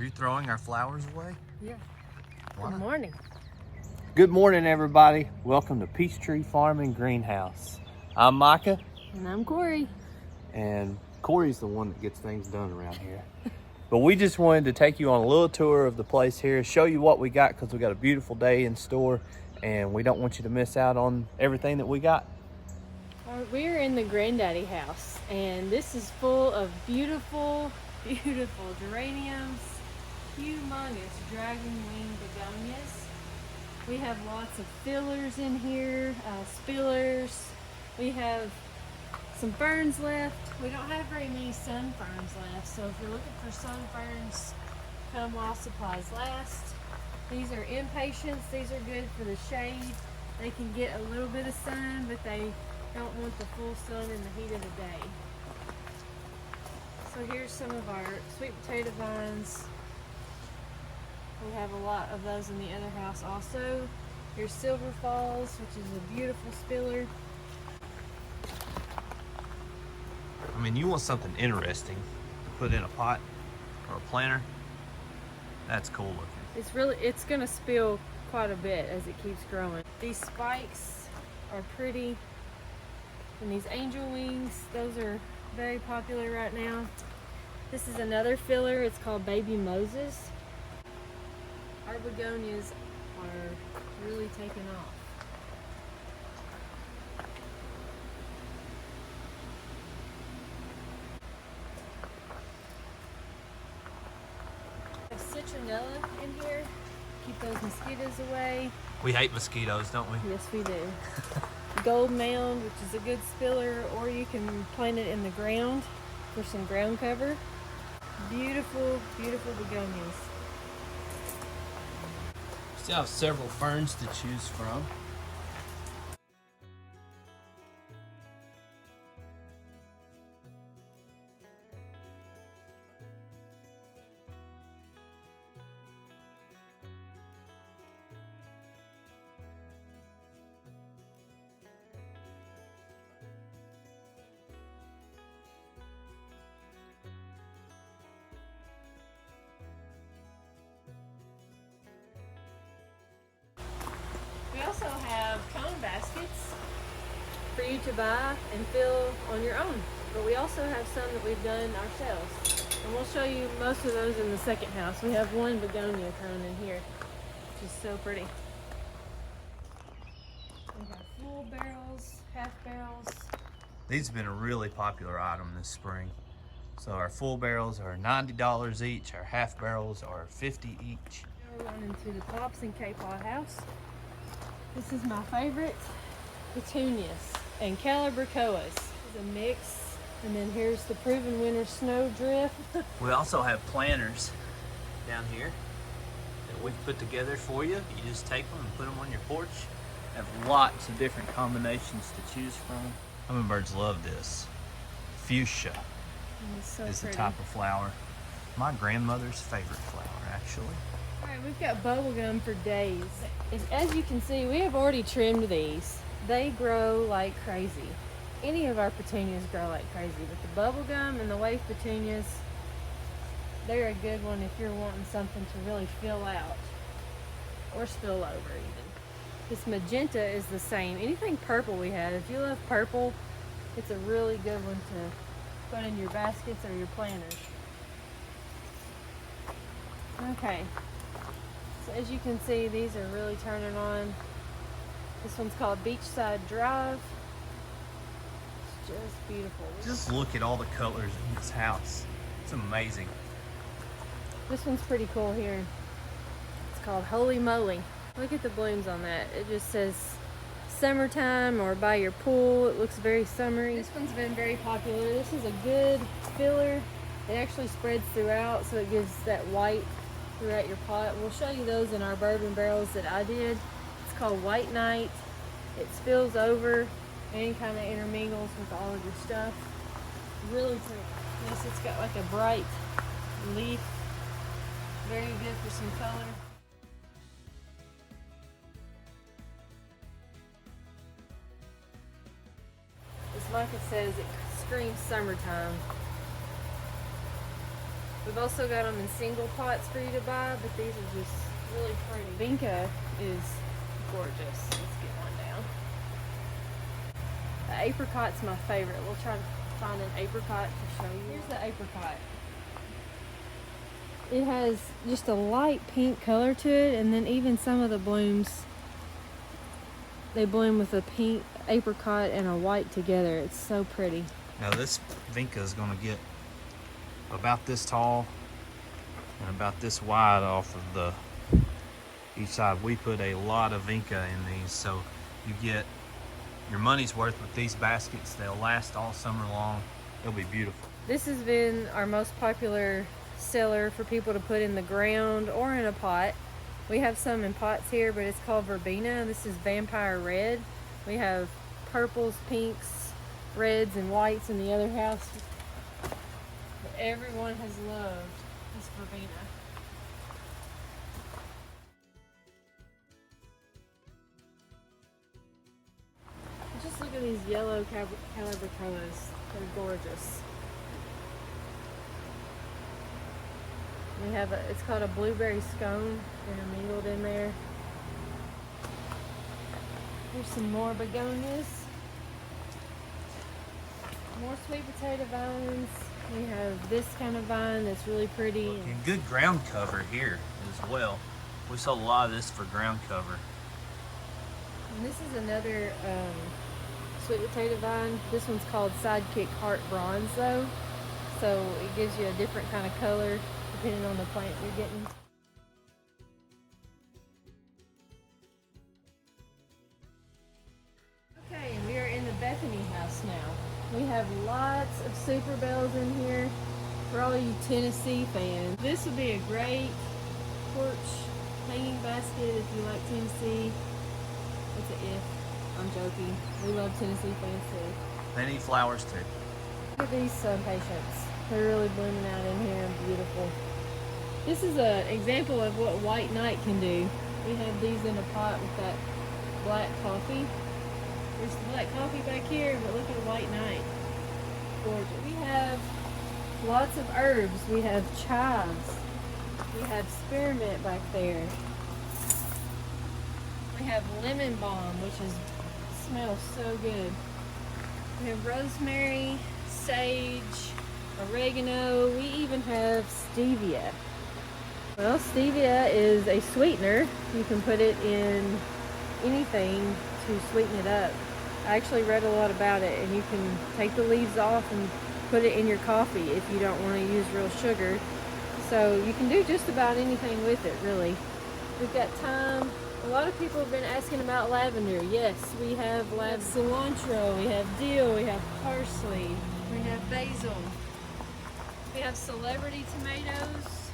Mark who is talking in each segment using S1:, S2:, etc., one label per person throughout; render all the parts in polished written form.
S1: Are you throwing our flowers away?
S2: Yeah.
S1: Why?
S2: Good morning.
S3: Good morning, everybody. Welcome to Peachtree Farm and Greenhouse. I'm Micah.
S2: And I'm Corey.
S3: And Corey's the one that gets things done around here. But we just wanted to take you on a little tour of the place here, show you what we got, because we got a beautiful day in store and we don't want you to miss out on everything that we got.
S2: We're in the Granddaddy house, and this is full of beautiful, beautiful geraniums, humongous dragon wing begonias. We have lots of fillers in here, spillers. We have some ferns left. We don't have very many sun ferns left, so if you're looking for sun ferns, come while supplies last. These are impatiens. These are good for the shade. They can get a little bit of sun, but they don't want the full sun in the heat of the day. So here's some of our sweet potato vines. We have a lot of those in the other house also. Here's Silver Falls, which is a beautiful spiller.
S1: I mean, you want something interesting to put in a pot or a planter. That's cool looking.
S2: It's gonna spill quite a bit as it keeps growing. These spikes are pretty. And these angel wings, those are very popular right now. This is another filler. It's called Baby Moses. Our begonias are really taking off. We have citronella in here. Keep those mosquitoes away.
S1: We hate mosquitoes, don't we?
S2: Yes, we do. Gold mound, which is a good spiller, or you can plant it in the ground for some ground cover. Beautiful, beautiful begonias.
S1: Still have several ferns to choose from.
S2: We also have cone baskets for you to buy and fill on your own. But we also have some that we've done ourselves. And we'll show you most of those in the second house. We have one begonia cone in here, which is so pretty. We have full barrels, half barrels.
S1: These have been a really popular item this spring. So our full barrels are $90 each. Our half barrels are $50 each.
S2: We're running to the Pops and K-Paw house. This is my favorite, Petunias and Calibrachoas. It's a mix. And then here's the proven winter snowdrift.
S1: We also have planters down here that we've put together for you. You just take them and put them on your porch. Have lots of different combinations to choose from. Hummingbirds love this. Fuchsia
S2: So
S1: is the
S2: pretty.
S1: type of flower. My grandmother's favorite flower, actually.
S2: All right, we've got bubble gum for days. As you can see, we have already trimmed these. They grow like crazy. Any of our petunias grow like crazy, but the bubble gum and the wave petunias, they're a good one if you're wanting something to really fill out or spill over even. This magenta is the same. Anything purple we have, if you love purple, it's a really good one to put in your baskets or your planters. Okay, so as you can see, these are really turning on. This one's called Beachside Drive. It's just beautiful.
S1: Just look at all the colors in this house. It's amazing.
S2: This one's pretty cool here. It's called Holy Moly. Look at the blooms on that. It just says summertime or by your pool. It looks very summery. This one's been very popular. This is a good filler. It actually spreads throughout, so it gives that white throughout your pot. We'll show you those in our bourbon barrels that I did. It's called White Night. It spills over and kind of intermingles with all of your stuff. Really pretty. Yes, it's got like a bright leaf. Very good for some color. As Micah says, it screams summertime. We've also got them in single pots for you to buy, but these are just really pretty. Vinca is gorgeous. Let's get one down. The apricot's my favorite. We'll try to find an apricot to show you. Here's the apricot. It has just a light pink color to it, and then even some of the blooms, they bloom with a pink apricot and a white together. It's so pretty.
S3: Now this Vinca is gonna get about this tall and about this wide off of the each side. We put a lot of Vinca in these, so you get your money's worth with these baskets. They'll last all summer long. They'll be beautiful.
S2: This has been our most popular seller for people to put in the ground or in a pot. We have some in pots here, but it's called verbena. This is vampire red. We have purples, pinks, reds, and whites in the other house. But everyone has loved this verbena. Just look at these yellow calabricoas. They're gorgeous. We have it's called a blueberry scone intermingled in there. Here's some more begonias. More sweet potato vines. We have this kind of vine that's really pretty.
S1: And good ground cover here as well. We sold a lot of this for ground cover.
S2: And this is another sweet potato vine. This one's called Sidekick Heart Bronze though. So it gives you a different kind of color depending on the plant you're getting. Okay, and we are in the Bethany house now. We have lots of Super Bells in here for all you Tennessee fans. This would be a great porch hanging basket if you like Tennessee. It's an if. I'm joking. We love Tennessee fans too.
S1: They need flowers too.
S2: Look at these sun patients. They're really blooming out in here and beautiful. This is an example of what white night can do. We have these in a pot with that black coffee. There's the black coffee back here, but look at the white night. Gorgeous. We have lots of herbs. We have chives. We have spearmint back there. We have lemon balm, which smells so good. We have rosemary, sage, oregano. We even have stevia. Well, stevia is a sweetener. You can put it in anything to sweeten it up. I actually read a lot about it, and you can take the leaves off and put it in your coffee if you don't want to use real sugar. So you can do just about anything with it, really. We've got thyme. A lot of people have been asking about lavender. Yes, we have cilantro, we have dill, we have parsley, we have basil. We have celebrity tomatoes,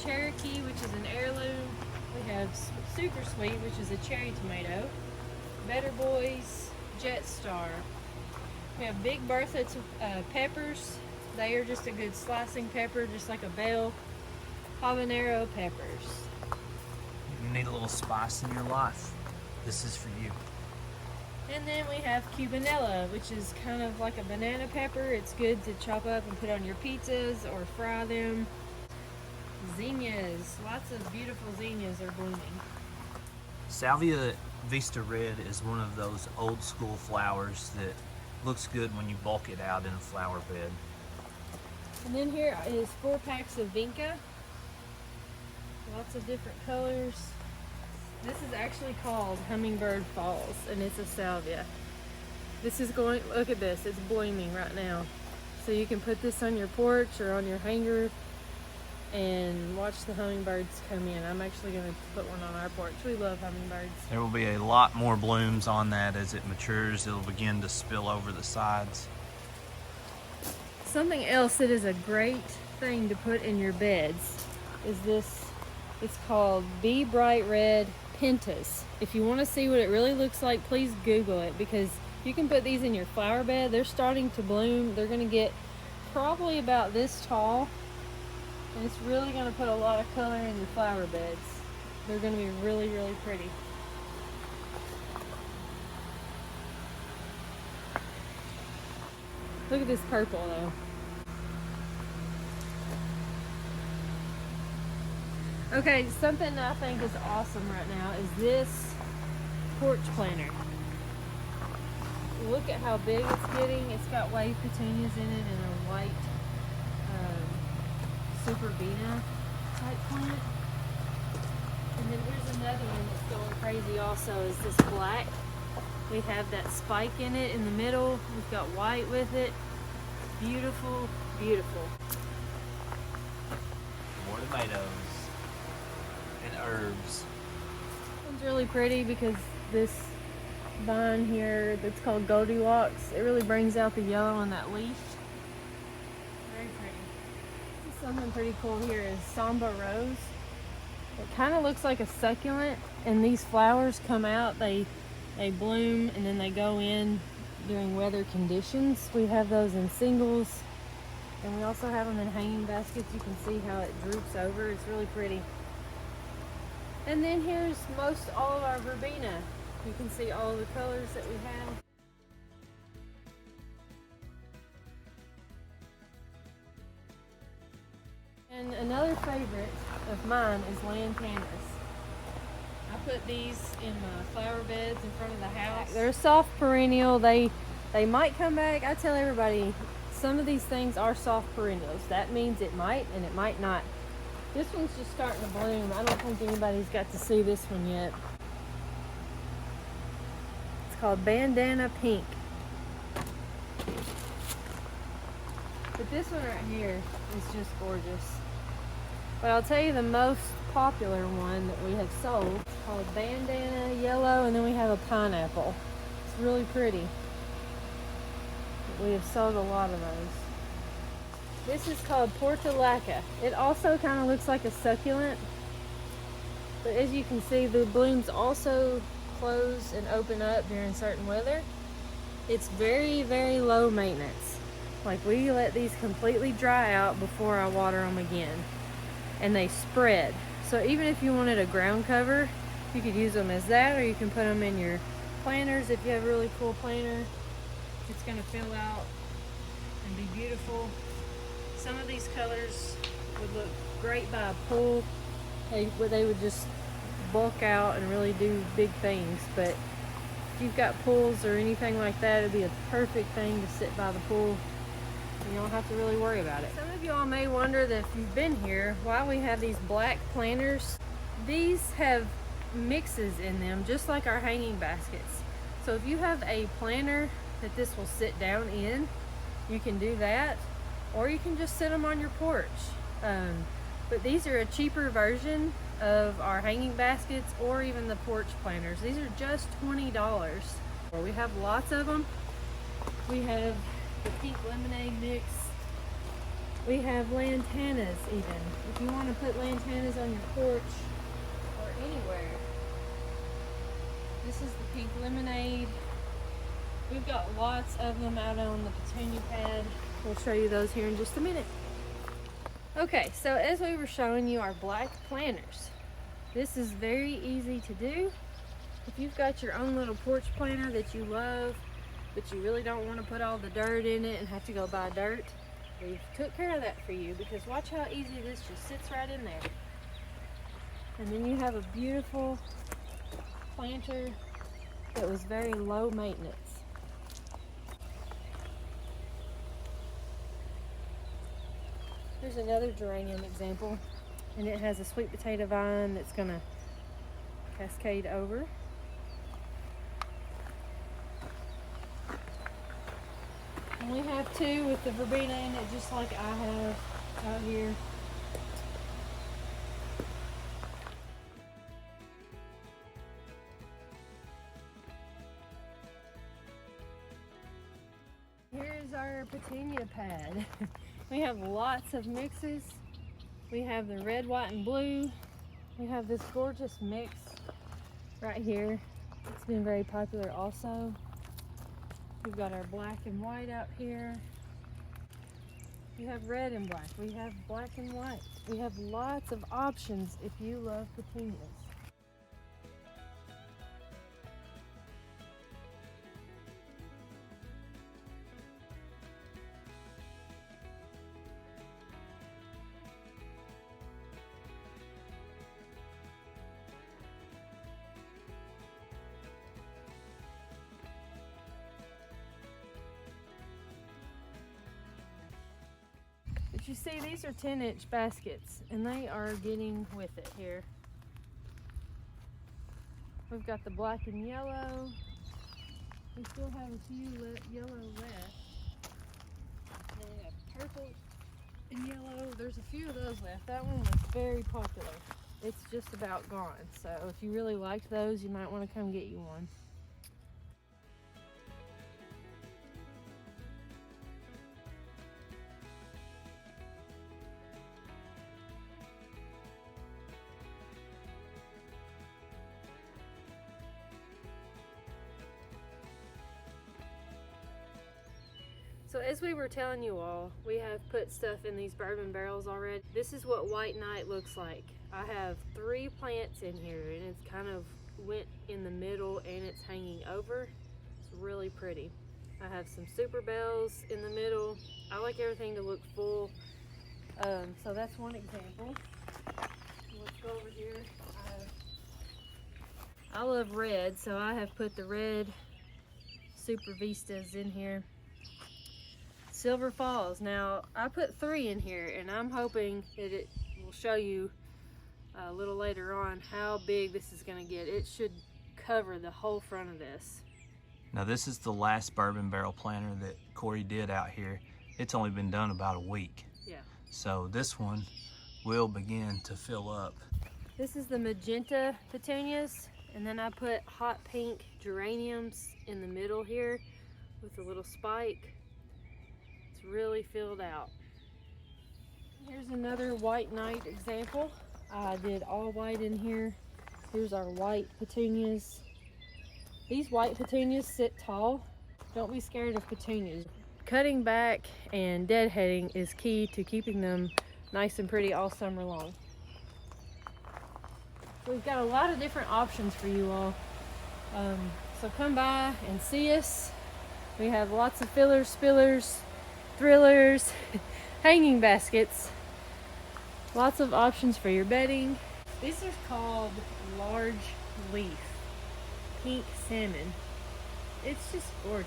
S2: Cherokee, which is an heirloom. We have super sweet, which is a cherry tomato. Better Boys, Jetstar. We have Big Bertha peppers. They are just a good slicing pepper, just like a bell. Habanero peppers.
S1: You need a little spice in your life. This is for you.
S2: And then we have cubanella, which is kind of like a banana pepper. It's good to chop up and put on your pizzas or fry them. Zinnias. Lots of beautiful zinnias are blooming.
S1: Salvia Vista Red is one of those old school flowers that looks good when you bulk it out in a flower bed.
S2: And then here is 4 packs of Vinca. Lots of different colors. This is actually called Hummingbird Falls, and it's a salvia. This is going, look at this, it's blooming right now. So you can put this on your porch or on your hanger and watch the hummingbirds come in. I'm actually going to put one on our porch. We love hummingbirds.
S1: There will be a lot more blooms on that as it matures. It'll begin to spill over the sides.
S2: Something else that is a great thing to put in your beds is this. It's called Be Bright Red Pentas. If you want to see what it really looks like, please Google it, because you can put these in your flower bed. They're starting to bloom. They're going to get probably about this tall, and it's really going to put a lot of color in your flower beds. They're going to be really, really pretty. Look at this purple though. Okay, something I think is awesome right now is this porch planter. Look at how big it's getting. It's got wave petunias in it and a white super Vena type plant. And then here's another one that's going crazy also is this black. We have that spike in it in the middle. We've got white with it. Beautiful, beautiful.
S1: More tomatoes and herbs.
S2: This one's really pretty because this vine here that's called Goldilocks, it really brings out the yellow on that leaf. Very pretty. Something pretty cool here is Samba Rose. It kind of looks like a succulent, and these flowers come out, they bloom, and then they go in during weather conditions. We have those in singles, and we also have them in hanging baskets. You can see how it droops over. It's really pretty. And then here's most all of our verbena. You can see all the colors that we have. And another favorite of mine is lantanas. I put these in my flower beds in front of the house. They're a soft perennial. They might come back. I tell everybody, some of these things are soft perennials. That means it might and it might not. This one's just starting to bloom. I don't think anybody's got to see this one yet. It's called Bandana Pink. But this one right here is just gorgeous. But I'll tell you the most popular one that we have sold is called Bandana Yellow, and then we have a pineapple. It's really pretty. We have sold a lot of those. This is called Portulaca. It also kind of looks like a succulent, but as you can see, the blooms also close and open up during certain weather. It's very, very low maintenance. Like, we let these completely dry out before I water them again, and they spread. So even if you wanted a ground cover, you could use them as that, or you can put them in your planters. If you have a really cool planter, it's going to fill out and be beautiful. Some of these colors would look great by a pool. They would just bulk out and really do big things. But if you've got pools or anything like that, it'd be a perfect thing to sit by the pool. You don't have to really worry about it. Some of y'all may wonder that if you've been here, why we have these black planters. These have mixes in them, just like our hanging baskets. So if you have a planter that this will sit down in, you can do that, or you can just sit them on your porch. But these are a cheaper version of our hanging baskets or even the porch planters. These are just $20. We have lots of them. We have the pink lemonade mix. We have lantanas even. If you want to put lantanas on your porch or anywhere. This is the pink lemonade. We've got lots of them out on the Petunia pad. We'll show you those here in just a minute. Okay, so as we were showing you our black planters, this is very easy to do. If you've got your own little porch planter that you love, but you really don't want to put all the dirt in it and have to go buy dirt, we've took care of that for you, because watch how easy this just sits right in there. And then you have a beautiful planter that was very low maintenance. Here's another geranium example, and it has a sweet potato vine that's gonna cascade over. And we have two with the verbena in it, just like I have out here. Here's our Petunia pad. We have lots of mixes. We have the red, white, and blue. We have this gorgeous mix right here. It's been very popular also. We've got our black and white out here. We have red and black. We have black and white. We have lots of options if you love petunias. But you see, these are 10-inch baskets, and they are getting with it here. We've got the black and yellow. We still have a few yellow left. And we have purple and yellow. There's a few of those left. That one was very popular. It's just about gone. So if you really liked those, you might want to come get you one. So as we were telling you all, we have put stuff in these bourbon barrels already. This is what White Night looks like. I have 3 plants in here, and it's kind of went in the middle and it's hanging over. It's really pretty. I have some super bells in the middle. I like everything to look full. So that's one example. Let's go over here. I love red, so I have put the red Super Vistas in here. Silver Falls. Now, I put 3 in here, and I'm hoping that it will show you a little later on how big this is going to get. It should cover the whole front of this.
S3: Now this is the last bourbon barrel planter that Corey did out here. It's only been done about a week.
S2: Yeah.
S3: So this one will begin to fill up.
S2: This is the magenta petunias, and then I put hot pink geraniums in the middle here with a little spike. It's really filled out. Here's another White Night example. I did all white in here. Here's our white petunias. These white petunias sit tall. Don't be scared of petunias. Cutting back and deadheading is key to keeping them nice and pretty all summer long. We've got a lot of different options for you all. So come by and see us. We have lots of fillers, spillers, thrillers, hanging baskets, lots of options for your bedding. These are called large leaf pink salmon. It's just gorgeous.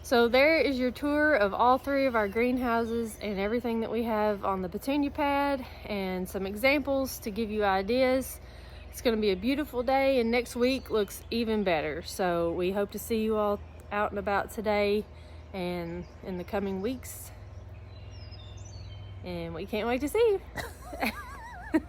S2: So there is your tour of all 3 of our greenhouses and everything that we have on the petunia pad, and some examples to give you ideas. It's going to be a beautiful day, and next week looks even better. So we hope to see you all out and about today and in the coming weeks. And we can't wait to see you.